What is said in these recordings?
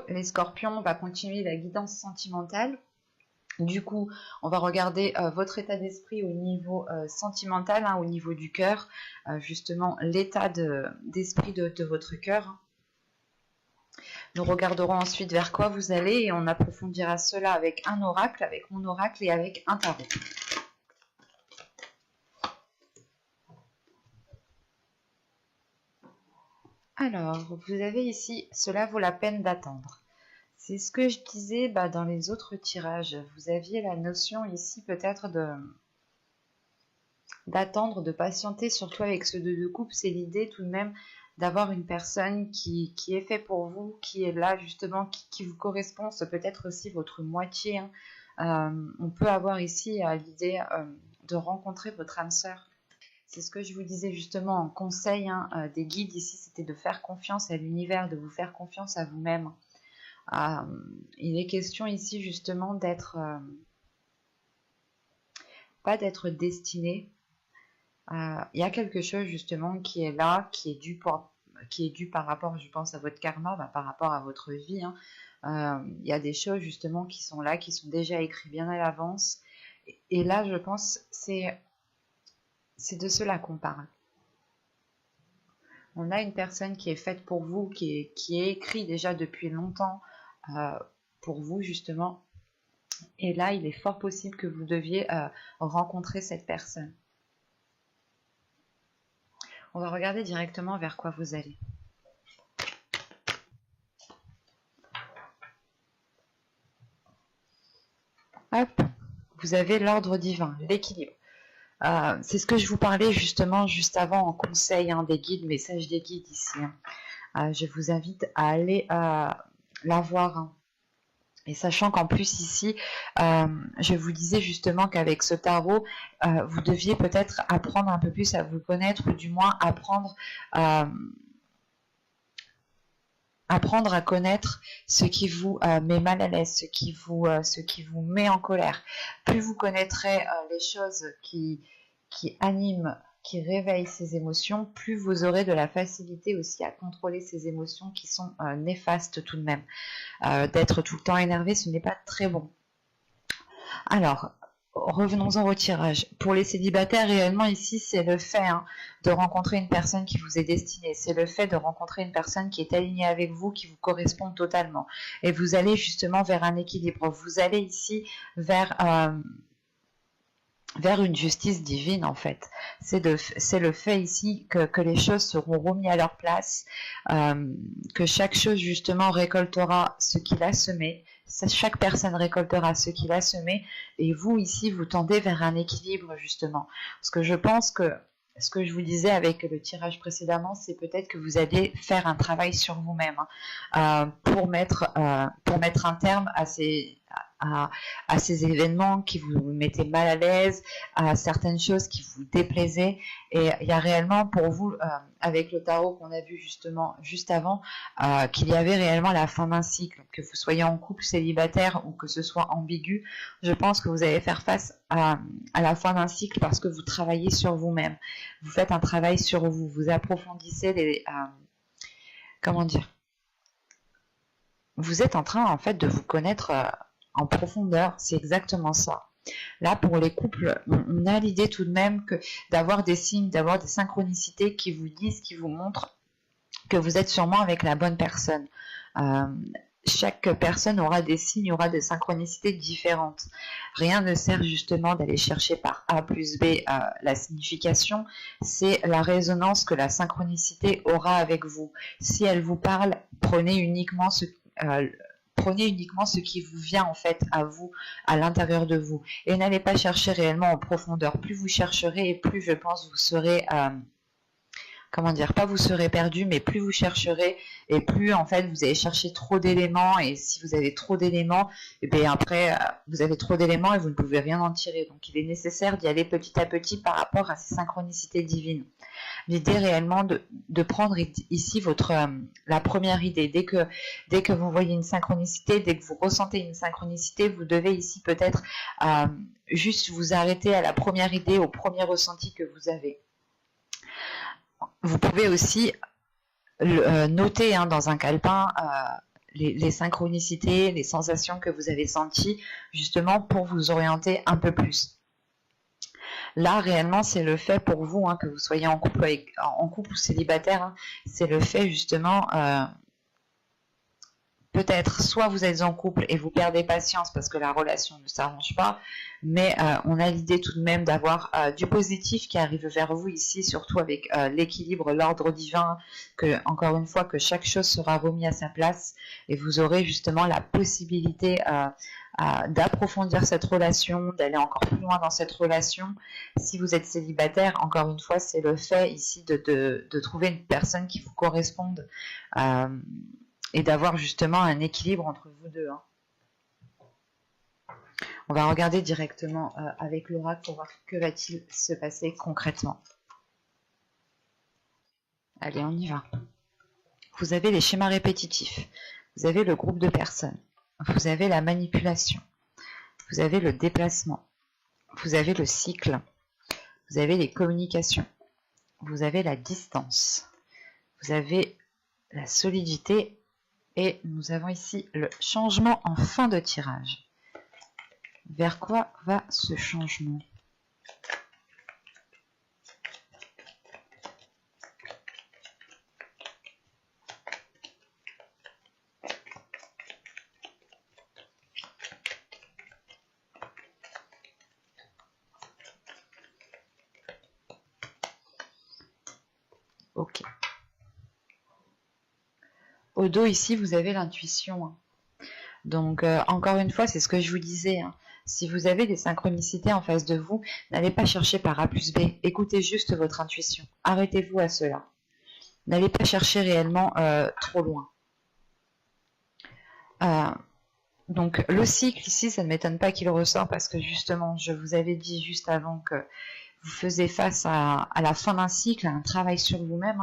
Les scorpions, on va continuer la guidance sentimentale. Du coup, on va regarder votre état d'esprit au niveau sentimental, au niveau du cœur, justement l'état d'esprit de votre cœur. Nous regarderons ensuite vers quoi vous allez et on approfondira cela avec un oracle, avec mon oracle et avec un tarot. Alors, vous avez ici, cela vaut la peine d'attendre. C'est ce que je disais dans les autres tirages. Vous aviez la notion ici peut-être d'attendre, de patienter, surtout avec ce 2 de coupe. C'est l'idée tout de même d'avoir une personne qui est fait pour vous, qui est là justement, qui vous correspond. C'est peut-être aussi votre moitié. On peut avoir ici l'idée de rencontrer votre âme sœur. C'est ce que je vous disais justement en conseil des guides ici, c'était de faire confiance à l'univers, de vous faire confiance à vous-même. Il est question ici justement d'être, pas d'être destiné. Il y a quelque chose justement qui est là, qui est dû par rapport, je pense, à votre karma, par rapport à votre vie. Il y a des choses justement qui sont là, qui sont déjà écrites bien à l'avance. Et là, je pense, c'est de cela qu'on parle. On a une personne qui est faite pour vous, qui est écrite déjà depuis longtemps pour vous justement. Et là, il est fort possible que vous deviez rencontrer cette personne. On va regarder directement vers quoi vous allez. Hop, vous avez l'ordre divin, l'équilibre. C'est ce que je vous parlais justement juste avant en conseil des guides, message des guides ici. Je vous invite à aller la voir. Et sachant qu'en plus ici, je vous disais justement qu'avec ce tarot, vous deviez peut-être apprendre un peu plus à vous connaître, ou du moins apprendre à connaître ce qui vous met mal à l'aise, ce qui vous met en colère. Plus vous connaîtrez les choses qui animent, qui réveillent ces émotions, plus vous aurez de la facilité aussi à contrôler ces émotions qui sont néfastes tout de même. D'être tout le temps énervé, ce n'est pas très bon. Alors, revenons-en au tirage. Pour les célibataires, réellement ici, c'est le fait de rencontrer une personne qui vous est destinée. C'est le fait de rencontrer une personne qui est alignée avec vous, qui vous correspond totalement. Et vous allez justement vers un équilibre. Vous allez ici vers une justice divine en fait. C'est le fait ici que les choses seront remises à leur place, que chaque chose justement récoltera ce qu'il a semé, chaque personne récoltera ce qu'il a semé, et vous ici vous tendez vers un équilibre justement. Parce que je pense que ce que je vous disais avec le tirage précédemment, c'est peut-être que vous allez faire un travail sur vous-même pour mettre un terme à ces événements qui vous mettaient mal à l'aise, à certaines choses qui vous déplaisaient. Et il y a réellement pour vous, avec le tarot qu'on a vu justement juste avant, qu'il y avait réellement la fin d'un cycle. Que vous soyez en couple, célibataire ou que ce soit ambigu, je pense que vous allez faire face à la fin d'un cycle parce que vous travaillez sur vous-même. Vous faites un travail sur vous, vous approfondissez comment dire, vous êtes en train en fait de vous connaître en profondeur, c'est exactement ça. Là, pour les couples, on a l'idée tout de même d'avoir des signes, d'avoir des synchronicités qui vous disent, qui vous montrent que vous êtes sûrement avec la bonne personne. Chaque personne aura des signes, aura des synchronicités différentes. Rien ne sert justement d'aller chercher par A plus B la signification, c'est la résonance que la synchronicité aura avec vous. Si elle vous parle, prenez uniquement ce qui vous vient en fait à vous, à l'intérieur de vous. Et n'allez pas chercher réellement en profondeur. Plus vous chercherez et plus je pense vous serez... pas vous serez perdu, mais plus vous chercherez et plus en fait vous allez chercher trop d'éléments, et si vous avez trop d'éléments, et bien après vous avez trop d'éléments et vous ne pouvez rien en tirer. Donc il est nécessaire d'y aller petit à petit par rapport à ces synchronicités divines. L'idée réellement de prendre ici la première idée. Dès que vous voyez une synchronicité, dès que vous ressentez une synchronicité, vous devez ici peut-être juste vous arrêter à la première idée, au premier ressenti que vous avez. Vous pouvez aussi noter dans un calepin les synchronicités, les sensations que vous avez senties, justement pour vous orienter un peu plus. Là, réellement, c'est le fait pour vous, que vous soyez en couple, en couple ou célibataire, c'est le fait justement... peut-être soit vous êtes en couple et vous perdez patience parce que la relation ne s'arrange pas, mais on a l'idée tout de même d'avoir du positif qui arrive vers vous ici, surtout avec l'équilibre, l'ordre divin, que encore une fois que chaque chose sera remise à sa place et vous aurez justement la possibilité d'approfondir cette relation, d'aller encore plus loin dans cette relation. Si vous êtes célibataire, encore une fois, c'est le fait ici de trouver une personne qui vous corresponde. Et d'avoir justement un équilibre entre vous deux. On va regarder directement avec l'oracle pour voir que va-t-il se passer concrètement. Allez, on y va. Vous avez les schémas répétitifs, vous avez le groupe de personnes, vous avez la manipulation, vous avez le déplacement, vous avez le cycle, vous avez les communications, vous avez la distance, vous avez la solidité. Et nous avons ici le changement en fin de tirage. Vers quoi va ce changement? Ok. Au dos, ici, vous avez l'intuition. Donc, encore une fois, c'est ce que je vous disais. Si vous avez des synchronicités en face de vous, n'allez pas chercher par A plus B. Écoutez juste votre intuition. Arrêtez-vous à cela. N'allez pas chercher réellement trop loin. Donc, le cycle, ici, ça ne m'étonne pas qu'il ressort parce que, justement, je vous avais dit juste avant que vous faisiez face à la fin d'un cycle, à un travail sur vous-même.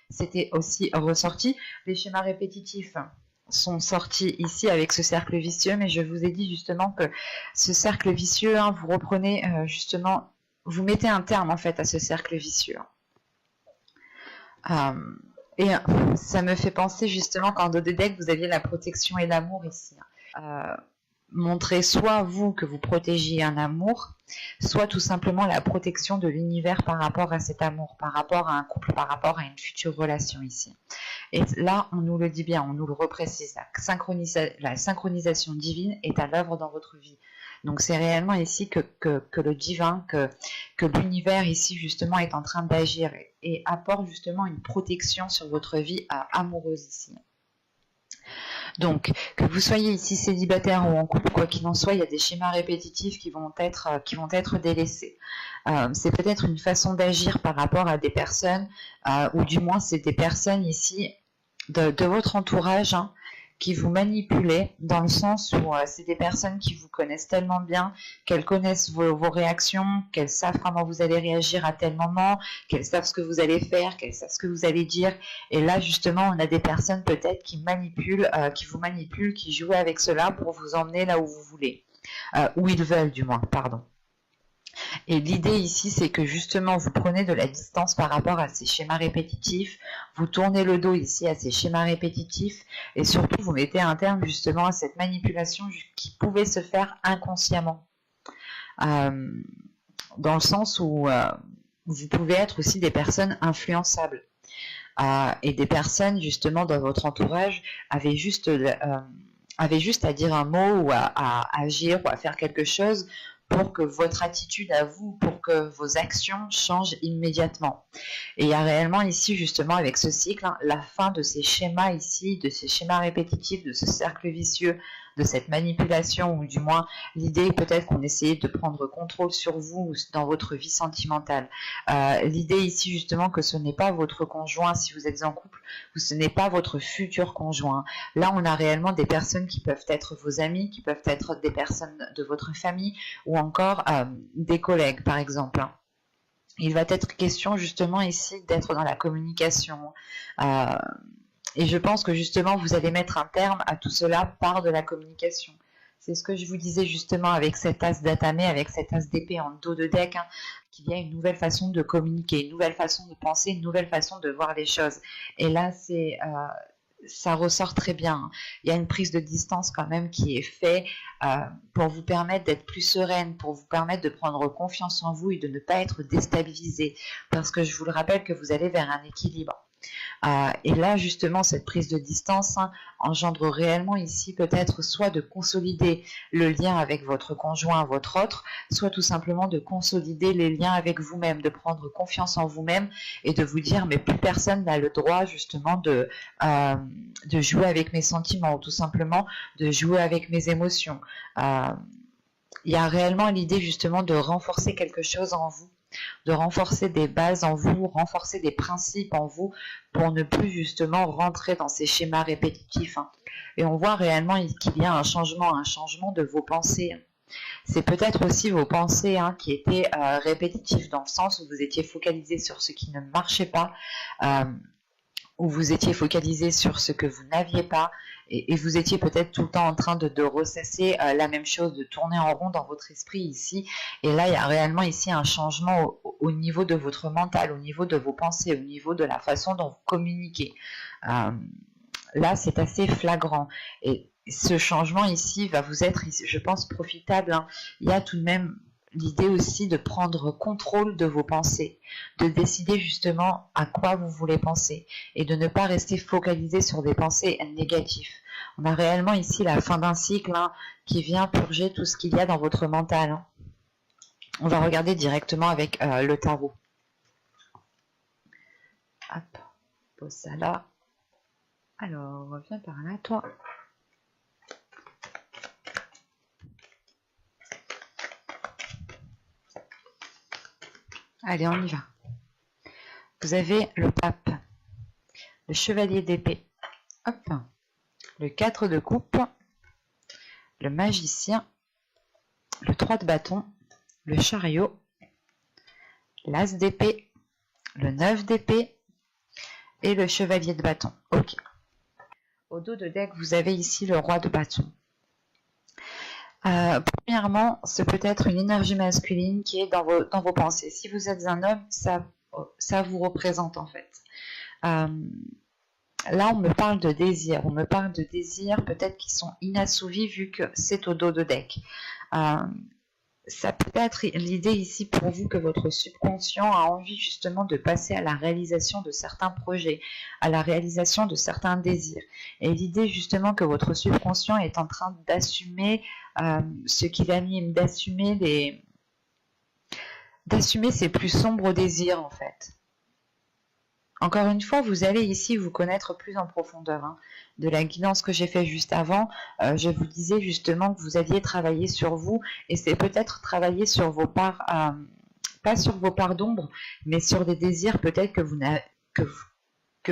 C'était aussi ressorti. Les schémas répétitifs sont sortis ici avec ce cercle vicieux, mais je vous ai dit justement que ce cercle vicieux, vous reprenez justement, vous mettez un terme en fait à ce cercle vicieux. Et ça me fait penser justement qu'en dos de deck, vous aviez la protection et l'amour ici. Montrer soit vous que vous protégez un amour, soit tout simplement la protection de l'univers par rapport à cet amour, par rapport à un couple, par rapport à une future relation ici. Et là, on nous le dit bien, on nous le reprécise, la synchronisation divine est à l'œuvre dans votre vie. Donc c'est réellement ici que le divin, que l'univers ici justement est en train d'agir et apporte justement une protection sur votre vie amoureuse ici. Donc, que vous soyez ici célibataire ou en couple, quoi qu'il en soit, il y a des schémas répétitifs qui vont être délaissés. C'est peut-être une façon d'agir par rapport à des personnes, ou du moins c'est des personnes ici de votre entourage qui vous manipulaient, dans le sens où c'est des personnes qui vous connaissent tellement bien, qu'elles connaissent vos réactions, qu'elles savent comment vous allez réagir à tel moment, qu'elles savent ce que vous allez faire, qu'elles savent ce que vous allez dire. Et là, justement, on a des personnes peut-être qui vous manipulent, qui jouent avec cela pour vous emmener là où vous voulez. Où ils veulent, du moins, pardon. Et l'idée ici, c'est que justement, vous prenez de la distance par rapport à ces schémas répétitifs, vous tournez le dos ici à ces schémas répétitifs, et surtout, vous mettez un terme justement à cette manipulation qui pouvait se faire inconsciemment. Dans le sens où vous pouvez être aussi des personnes influençables. Et des personnes, justement, dans votre entourage, avaient juste à dire un mot ou à agir ou à faire quelque chose pour que votre attitude à vous, pour que vos actions changent immédiatement. Et il y a réellement ici, justement, avec ce cycle, la fin de ces schémas ici, de ces schémas répétitifs, de ce cercle vicieux, de cette manipulation, ou du moins l'idée peut-être qu'on essayait de prendre contrôle sur vous dans votre vie sentimentale. L'idée ici justement que ce n'est pas votre conjoint si vous êtes en couple, ou ce n'est pas votre futur conjoint. Là on a réellement des personnes qui peuvent être vos amis, qui peuvent être des personnes de votre famille, ou encore des collègues par exemple. Il va être question justement ici d'être dans la communication. Et je pense que justement, vous allez mettre un terme à tout cela par de la communication. C'est ce que je vous disais justement avec cet as d'atamé, avec cet as d'épée en dos de deck, qu'il y a une nouvelle façon de communiquer, une nouvelle façon de penser, une nouvelle façon de voir les choses. Et là, ça ressort très bien. Il y a une prise de distance quand même qui est faite pour vous permettre d'être plus sereine, pour vous permettre de prendre confiance en vous et de ne pas être déstabilisé. Parce que je vous le rappelle que vous allez vers un équilibre. Et là, justement, cette prise de distance engendre réellement ici peut-être soit de consolider le lien avec votre conjoint, votre autre, soit tout simplement de consolider les liens avec vous-même, de prendre confiance en vous-même et de vous dire mais plus personne n'a le droit justement de jouer avec mes sentiments ou tout simplement de jouer avec mes émotions. Il y a réellement l'idée justement de renforcer quelque chose en vous, de renforcer des bases en vous, renforcer des principes en vous pour ne plus justement rentrer dans ces schémas répétitifs. Et on voit réellement qu'il y a un changement de vos pensées. C'est peut-être aussi vos pensées qui étaient répétitives dans le sens où vous étiez focalisé sur ce qui ne marchait pas, où vous étiez focalisé sur ce que vous n'aviez pas, et vous étiez peut-être tout le temps en train de ressasser la même chose, de tourner en rond dans votre esprit ici. Et là, il y a réellement ici un changement au niveau de votre mental, au niveau de vos pensées, au niveau de la façon dont vous communiquez. Là, c'est assez flagrant. Et ce changement ici va vous être, je pense, profitable. Il y a tout de même l'idée aussi de prendre contrôle de vos pensées, de décider justement à quoi vous voulez penser et de ne pas rester focalisé sur des pensées négatives. On a réellement ici la fin d'un cycle qui vient purger tout ce qu'il y a dans votre mental. On va regarder directement avec le tarot. Hop, pose ça là. Alors, viens par là, toi. Allez, on y va. Vous avez le pape, le chevalier d'épée, hop, le 4 de coupe, le magicien, le 3 de bâton, le chariot, l'as d'épée, le 9 d'épée et le chevalier de bâton. Ok. Au dos de deck, vous avez ici le roi de bâton. Premièrement, ce peut être une énergie masculine qui est dans vos pensées. Si vous êtes un homme, ça vous représente en fait. Là, on me parle de désirs. On me parle de désirs peut-être qui sont inassouvis vu que c'est au dos de deck. Ça peut être l'idée ici pour vous que votre subconscient a envie justement de passer à la réalisation de certains projets, à la réalisation de certains désirs. Et l'idée justement que votre subconscient est en train d'assumer ce qui l'anime, d'assumer ses plus sombres désirs en fait. Encore une fois, vous allez ici vous connaître plus en profondeur. De la guidance que j'ai fait juste avant, je vous disais justement que vous alliez travailler sur vous, et c'est peut-être travailler sur vos parts, pas sur vos parts d'ombre, mais sur des désirs peut-être que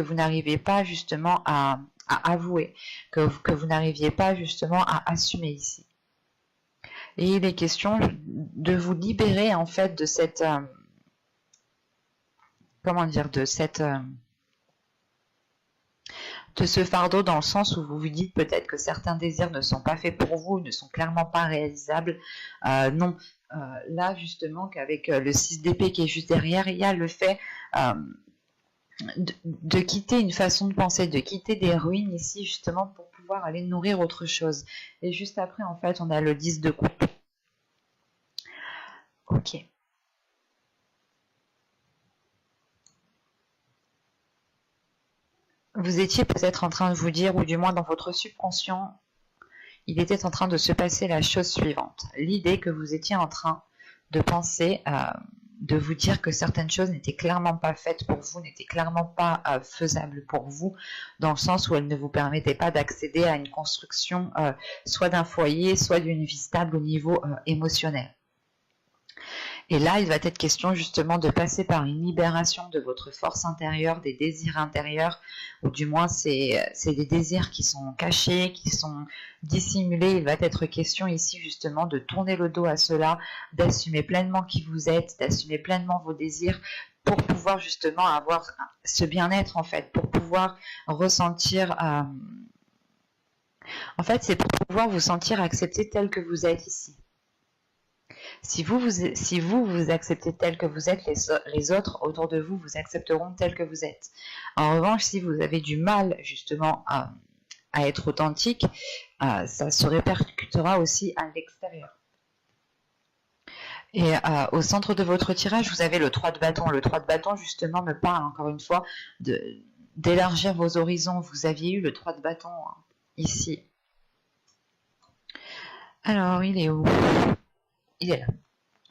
vous n'arrivez pas justement à avouer, que vous n'arriviez pas justement à assumer ici. Et il est question de vous libérer en fait de cette... de ce fardeau, dans le sens où vous vous dites peut-être que certains désirs ne sont pas faits pour vous, ne sont clairement pas réalisables. Non, là justement qu'avec le 6 d'épée qui est juste derrière, il y a le fait de quitter une façon de penser, de quitter des ruines ici justement pour pouvoir aller nourrir autre chose. Et juste après en fait on a le 10 de coupe. Ok. Vous étiez peut-être en train de vous dire, ou du moins dans votre subconscient, il était en train de se passer la chose suivante. L'idée que vous étiez en train de penser, de vous dire que certaines choses n'étaient clairement pas faites pour vous, n'étaient clairement pas faisables pour vous, dans le sens où elles ne vous permettaient pas d'accéder à une construction soit d'un foyer, soit d'une vie stable au niveau émotionnel. Et là, il va être question justement de passer par une libération de votre force intérieure, des désirs intérieurs, ou du moins c'est des désirs qui sont cachés, qui sont dissimulés. Il va être question ici justement de tourner le dos à cela, d'assumer pleinement qui vous êtes, d'assumer pleinement vos désirs, pour pouvoir justement avoir ce bien-être en fait, pour pouvoir ressentir... En fait, c'est pour pouvoir vous sentir accepté tel que vous êtes ici. Si vous acceptez tel que vous êtes, les autres autour de vous vous accepteront tel que vous êtes. En revanche, si vous avez du mal justement à être authentique, ça se répercutera aussi à l'extérieur. Et au centre de votre tirage, vous avez le 3 de bâton. Le 3 de bâton, justement, me parle encore une fois d'élargir vos horizons. Vous aviez eu le 3 de bâton ici. Alors, il est où? Il est là.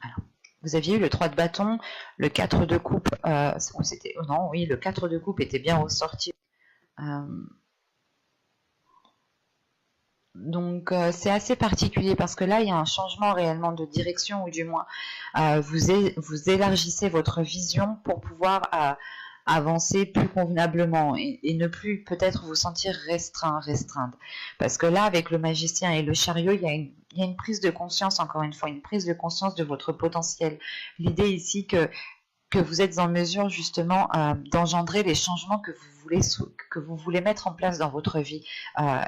Alors, vous aviez eu le 3 de bâton, le 4 de coupe. C'était, non, oui, le 4 de coupe était bien ressorti. Donc c'est assez particulier parce que là il y a un changement réellement de direction, ou du moins vous élargissez votre vision pour pouvoir avancer plus convenablement et ne plus peut-être vous sentir restreindre. Parce que là avec le magicien et le chariot, il y a une prise de conscience, encore une fois, une prise de conscience de votre potentiel. L'idée ici que vous êtes en mesure justement d'engendrer les changements que vous voulez mettre en place dans votre vie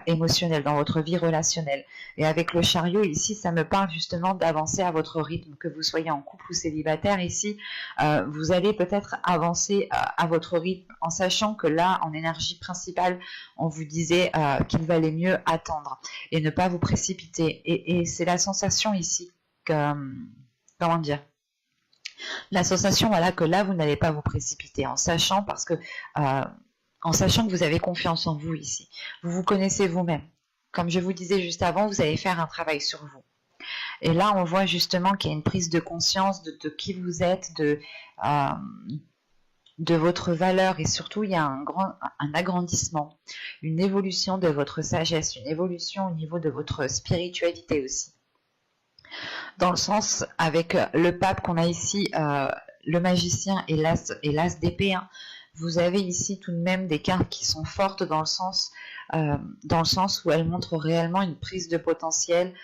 émotionnelle, dans votre vie relationnelle. Et avec le chariot ici, ça me parle justement d'avancer à votre rythme, que vous soyez en couple ou célibataire ici, vous allez peut-être avancer à votre rythme en sachant que là, en énergie principale, on vous disait qu'il valait mieux attendre et ne pas vous précipiter. Et c'est la sensation ici que, comment dire, la sensation, voilà, que là vous n'allez pas vous précipiter, en sachant que vous avez confiance en vous ici. Vous vous connaissez vous-même. Comme je vous disais juste avant, vous allez faire un travail sur vous. Et là, on voit justement qu'il y a une prise de conscience de qui vous êtes, de votre valeur, et surtout il y a un agrandissement, une évolution de votre sagesse, une évolution au niveau de votre spiritualité aussi. Dans le sens, avec le pape qu'on a ici, le magicien et l'as d'épée, hein, vous avez ici tout de même des cartes qui sont fortes dans le sens où elles montrent réellement une prise de potentiel,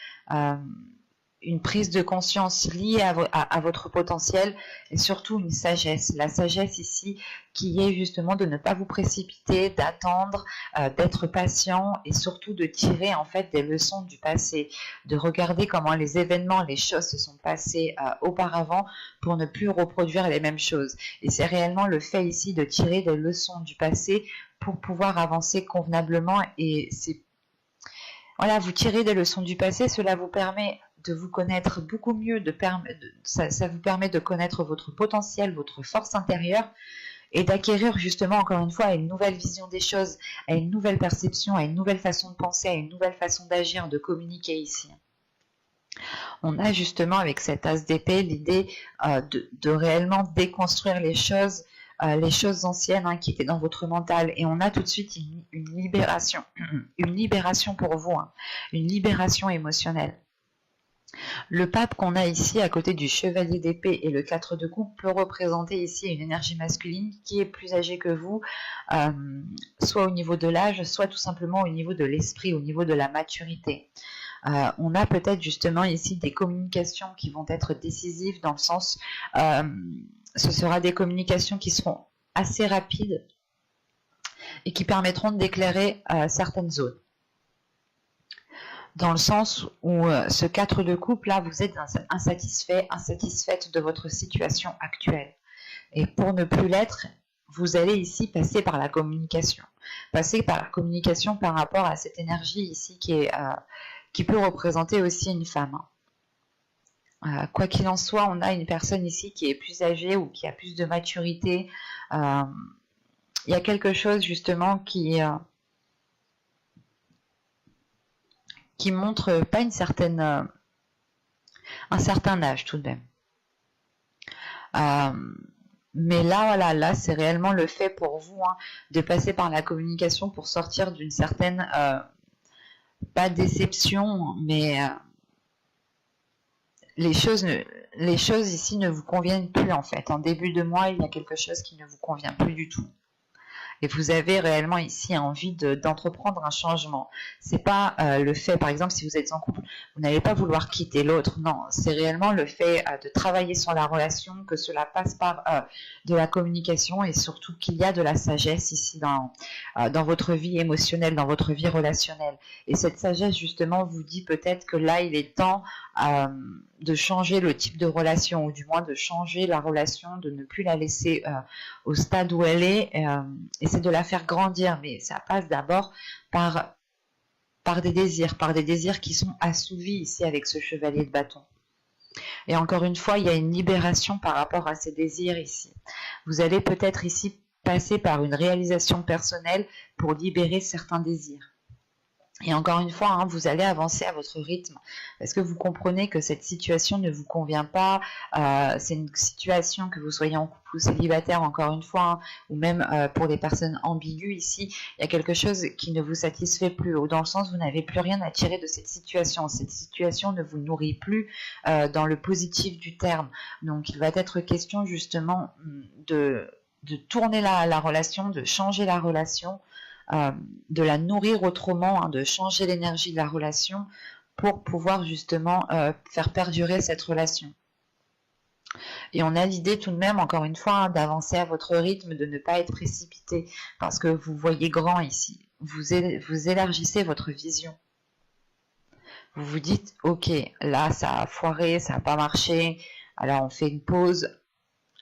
une prise de conscience liée à votre potentiel, et surtout une sagesse. La sagesse ici qui est justement de ne pas vous précipiter, d'attendre, d'être patient, et surtout de tirer en fait des leçons du passé, de regarder comment les événements, les choses se sont passées auparavant pour ne plus reproduire les mêmes choses. Et c'est réellement le fait ici de tirer des leçons du passé pour pouvoir avancer convenablement. Et c'est, voilà, vous tirez des leçons du passé, cela vous permet de vous connaître beaucoup mieux, ça vous permet de connaître votre potentiel, votre force intérieure, et d'acquérir justement, encore une fois, une nouvelle vision des choses, à une nouvelle perception, à une nouvelle façon de penser, à une nouvelle façon d'agir, de communiquer ici. On a justement avec cet as d'épée l'idée de réellement déconstruire les choses anciennes, hein, qui étaient dans votre mental, et on a tout de suite une libération, une libération pour vous, hein, une libération émotionnelle. Le pape qu'on a ici à côté du chevalier d'épée et le 4 de coupe peut représenter ici une énergie masculine qui est plus âgée que vous, soit au niveau de l'âge, soit tout simplement au niveau de l'esprit, au niveau de la maturité. On a peut-être justement ici des communications qui vont être décisives, dans le sens, ce sera des communications qui seront assez rapides et qui permettront d'éclairer certaines zones. Dans le sens où ce 4 de coupe, là, vous êtes insatisfaite de votre situation actuelle. Et pour ne plus l'être, vous allez ici passer par la communication. Passer par la communication par rapport à cette énergie ici qui peut représenter aussi une femme. Quoi qu'il en soit, on a une personne ici qui est plus âgée ou qui a plus de maturité. Il y a quelque chose justement qui montre pas un certain âge tout de même. Mais là, voilà, là c'est réellement le fait pour vous, hein, de passer par la communication pour sortir d'une certaine, pas déception, mais les choses ici ne vous conviennent plus en fait. En début de mois, il y a quelque chose qui ne vous convient plus du tout. et vous avez réellement ici envie d'entreprendre un changement. C'est pas le fait, par exemple, si vous êtes en couple, vous n'allez pas vouloir quitter l'autre, non, c'est réellement le fait de travailler sur la relation, que cela passe par de la communication et surtout qu'il y a de la sagesse ici dans votre vie émotionnelle, dans votre vie relationnelle. Et cette sagesse, justement, vous dit peut-être que là, il est temps de changer le type de relation, ou du moins de changer la relation, de ne plus la laisser au stade où elle est, et c'est de la faire grandir. Mais ça passe d'abord par des désirs qui sont assouvis ici avec ce chevalier de bâton. Et encore une fois, il y a une libération par rapport à ces désirs ici. Vous allez peut-être ici passer par une réalisation personnelle pour libérer certains désirs. Et encore une fois, vous allez avancer à votre rythme parce que vous comprenez que cette situation ne vous convient pas. C'est une situation, que vous soyez en couple ou célibataire, encore une fois, ou même pour les personnes ambiguës ici, il y a quelque chose qui ne vous satisfait plus, ou dans le sens où vous n'avez plus rien à tirer de cette situation. Cette situation ne vous nourrit plus dans le positif du terme. Donc il va être question justement de tourner la relation, de changer la relation, de la nourrir autrement, de changer l'énergie de la relation pour pouvoir justement faire perdurer cette relation. Et on a l'idée tout de même, encore une fois, d'avancer à votre rythme, de ne pas être précipité, parce que vous voyez grand ici. Vous élargissez votre vision. Vous vous dites, ok, là ça a foiré, ça n'a pas marché, alors on fait une pause.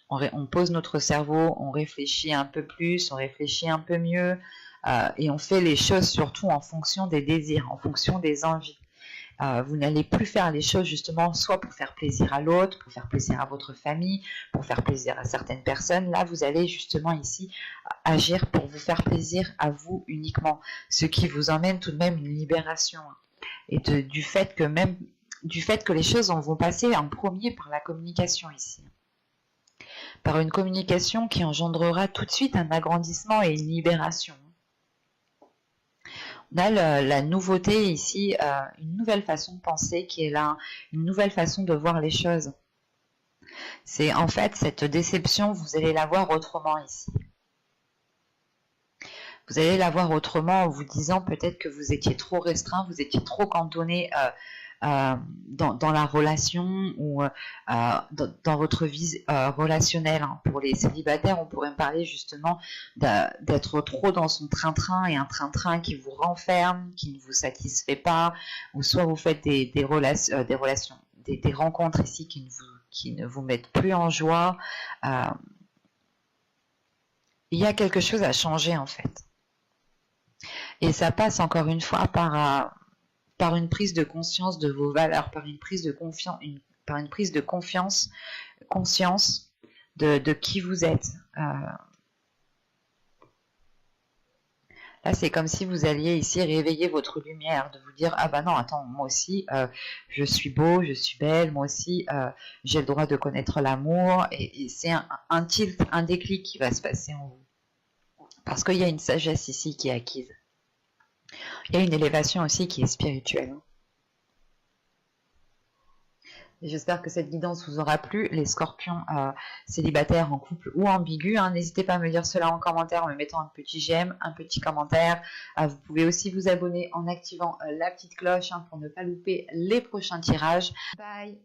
On pose notre cerveau, on réfléchit un peu plus, on réfléchit un peu mieux, et on fait les choses surtout en fonction des désirs, en fonction des envies. Vous n'allez plus faire les choses justement soit pour faire plaisir à l'autre, pour faire plaisir à votre famille, pour faire plaisir à certaines personnes. Là, vous allez justement ici agir pour vous faire plaisir à vous uniquement, ce qui vous emmène tout de même une libération. Et du fait que les choses vont passer en premier par la communication ici. Par une communication qui engendrera tout de suite un agrandissement et une libération. On a la nouveauté ici, une nouvelle façon de penser qui est là, une nouvelle façon de voir les choses. C'est en fait cette déception, vous allez la voir autrement ici. Vous allez la voir autrement en vous disant peut-être que vous étiez trop restreint, vous étiez trop cantonné dans la relation ou dans votre vie relationnelle. Pour les célibataires, on pourrait parler justement d'être trop dans son train-train et un train-train qui vous renferme, qui ne vous satisfait pas, ou soit vous faites des rencontres ici qui ne vous mettent plus en joie. Il y a quelque chose à changer en fait. Et ça passe encore une fois par une prise de conscience de vos valeurs, par une prise de confiance, conscience de qui vous êtes. Là, c'est comme si vous alliez ici réveiller votre lumière, de vous dire « Ah bah non, attends, moi aussi, je suis beau, je suis belle, moi aussi, j'ai le droit de connaître l'amour. » Et c'est un tilt, un déclic qui va se passer en vous. Parce qu'il y a une sagesse ici qui est acquise. Il y a une élévation aussi qui est spirituelle. Et j'espère que cette guidance vous aura plu. Les scorpions célibataires en couple ou ambigus, n'hésitez pas à me dire cela en commentaire en me mettant un petit j'aime, un petit commentaire. Vous pouvez aussi vous abonner en activant la petite cloche pour ne pas louper les prochains tirages. Bye!